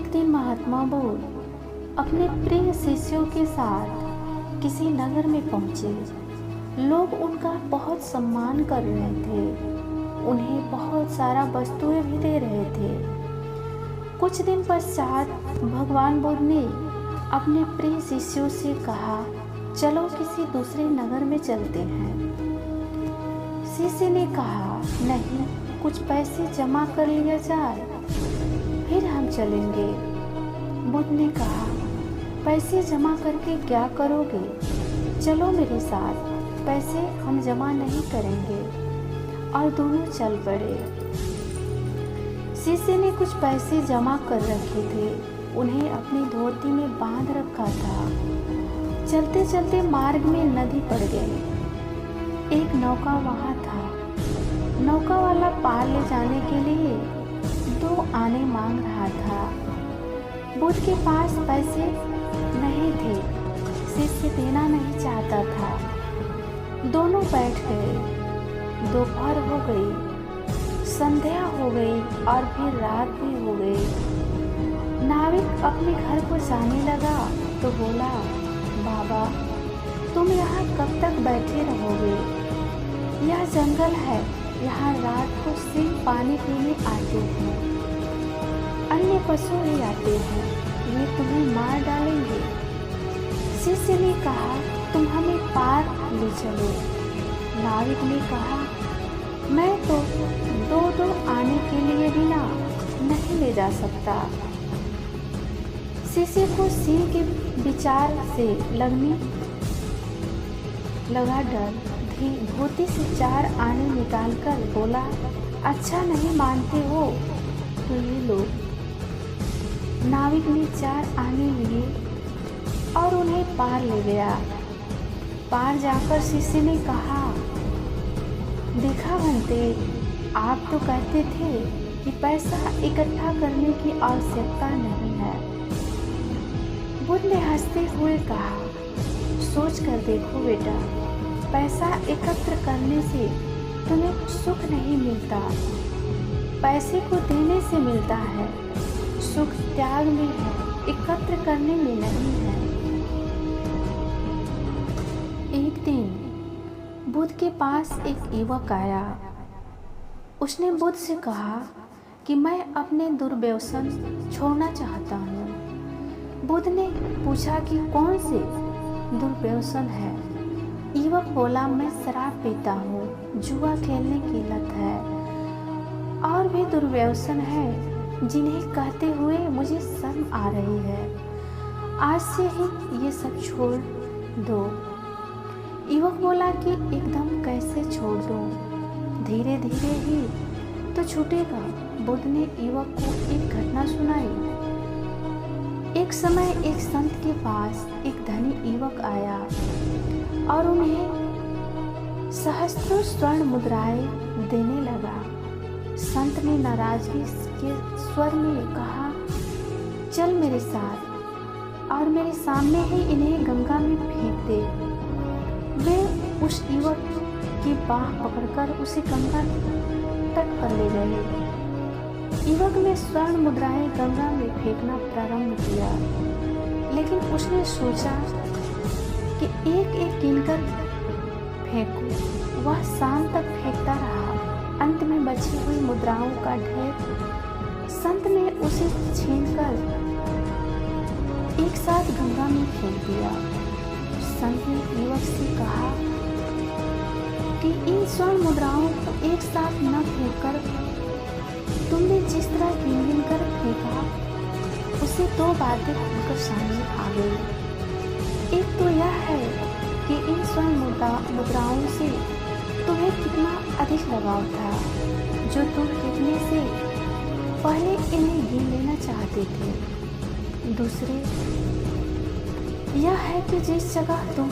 एक दिन महात्मा बुद्ध अपने प्रिय शिष्यों के साथ किसी नगर में पहुंचे। लोग उनका बहुत सम्मान कर रहे थे, उन्हें बहुत सारा वस्तुएं भी दे रहे थे। कुछ दिन पश्चात भगवान बुद्ध ने अपने प्रिय शिष्यों से कहा, चलो किसी दूसरे नगर में चलते हैं। शिष्य ने कहा, नहीं, कुछ पैसे जमा कर लिया जाए, फिर हम चलेंगे। बुद्ध ने कहा, पैसे जमा करके क्या करोगे? चलो मेरे साथ, पैसे हम जमा नहीं करेंगे। और दोनों चल पड़े। शिष्य ने कुछ पैसे जमा कर रखे थे, उन्हें अपनी धोती में बांध रखा था। चलते चलते मार्ग में नदी पड़ गई। एक नौका वहां था। नौका वाला पार ले जाने के लिए 2 आने मांग रहा था। बुद्ध के पास पैसे नहीं थे, शिष्य देना नहीं चाहता था। दोनों बैठ गए। दोपहर हो गई, संध्या हो गई और फिर रात भी हो गई। नाविक अपने घर को जाने लगा तो बोला, बाबा, तुम यहाँ कब तक बैठे रहोगे? यह जंगल है, यहाँ रात को सिर्फ पानी पीने आते हैं। अन्य पशु भी आते हैं, वे तुम्हें मार डालेंगे। शिष्य ने कहा, तुम हमें पार ले चलो। नाविक ने कहा, मैं तो 2 आने के लिए बिना नहीं ले जा सकता। शिष्य को सिंह के विचार से लगा डर। धोती से 4 आने निकालकर बोला, अच्छा नहीं मानते हो तो ये लो। नाविक ने 4 आने लिए और उन्हें पार ले गया। पार जाकर शिष्य ने कहा, देखा बनते, आप तो कहते थे कि पैसा इकट्ठा करने की आवश्यकता नहीं है। बुद्ध ने हंसते हुए कहा, सोच कर देखो बेटा, पैसा एकत्र करने से तुम्हें सुख नहीं मिलता, पैसे को देने से मिलता है। सुख त्याग में है, एकत्र करने में नहीं है। एक दिन बुद्ध के पास एक युवक आया। उसने बुद्ध से कहा कि मैं अपने दुर्व्यसन छोड़ना चाहता हूँ। बुद्ध ने पूछा कि कौन से दुर्व्यसन है? युवक बोला, मैं शराब पीता हूँ, जुआ खेलने की लत है, और भी दुर्व्यसन है जिन्हें कहते हुए मुझे शर्म आ रही है। आज से ही ये सब छोड़ दो। युवक बोला कि एकदम कैसे छोड़ दूँ? धीरे धीरे ही तो छूटेगा। बुद्ध ने युवक को एक घटना सुनाई। एक समय एक संत के पास एक धनी युवक आया और उन्हें सहस्त्रों स्वर्ण मुद्राएं देने लगा। संत ने नाराजगी के स्वर में कहा, चल मेरे साथ और मेरे सामने ही इन्हें गंगा में फेंक दे। वे उस युवक की बाह पकड़कर उसे गंगा तट पर ले गए। युवक ने स्वर्ण मुद्राएं गंगा में फेंकना प्रारंभ किया, लेकिन उसने सोचा कि एक एक गिनकर फेंकूं। वह शाम तक फेंकता रहा। अंत में बची हुई मुद्राओं का ढेर संत ने उसे छीनकर एक साथ गंगा में फेंक दिया। संत ने युवक से कहा कि इन स्वर्ण मुद्राओं को एक साथ न फेंककर तुमने जिस तरह गिन कर फेंका, उसे 2 बातें खुलकर सामने आ गई। एक तो यह है कि इन स्वर्ण मुद्राओं से तुम्हें कितना अधिक लगाव था, जो तुम फेंकने से पहले इन्हें गिन लेना चाहते थे। दूसरे यह है कि जिस जगह तुम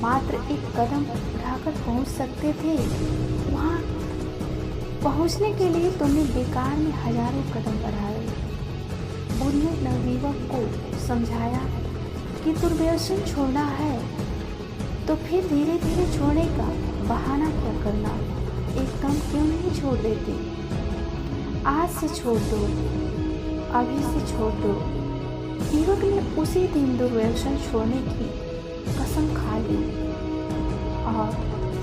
मात्र एक कदम उठाकर पहुंच सकते थे, वहां पहुंचने के लिए तुमने बेकार में हजारों कदम बढ़ाए। बुद्ध ने नवयुवक को समझाया कि दुर्व्यसन छोड़ना है तो फिर धीरे धीरे छोड़ने का बहाना क्या करना, एकदम क्यों नहीं छोड़ देते? आज से छोड़ दो अभी से छोड़ दो। युवक ने उसी दिन दुर्व्यसन छोड़ने की कसम खा ली और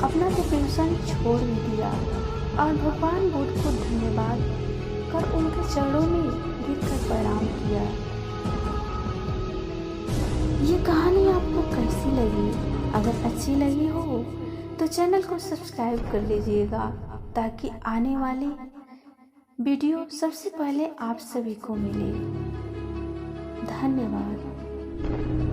अपना दुर्व्यसन छोड़ भी दिया और भगवान बुद्ध को धन्यवाद कर उनके चरणों में गिरकर प्रणाम किया। ये कहानी आपको कैसी लगी? अगर अच्छी लगी हो तो चैनल को सब्सक्राइब कर लीजिएगा ताकि आने वाली वीडियो सबसे पहले आप सभी को मिले। धन्यवाद।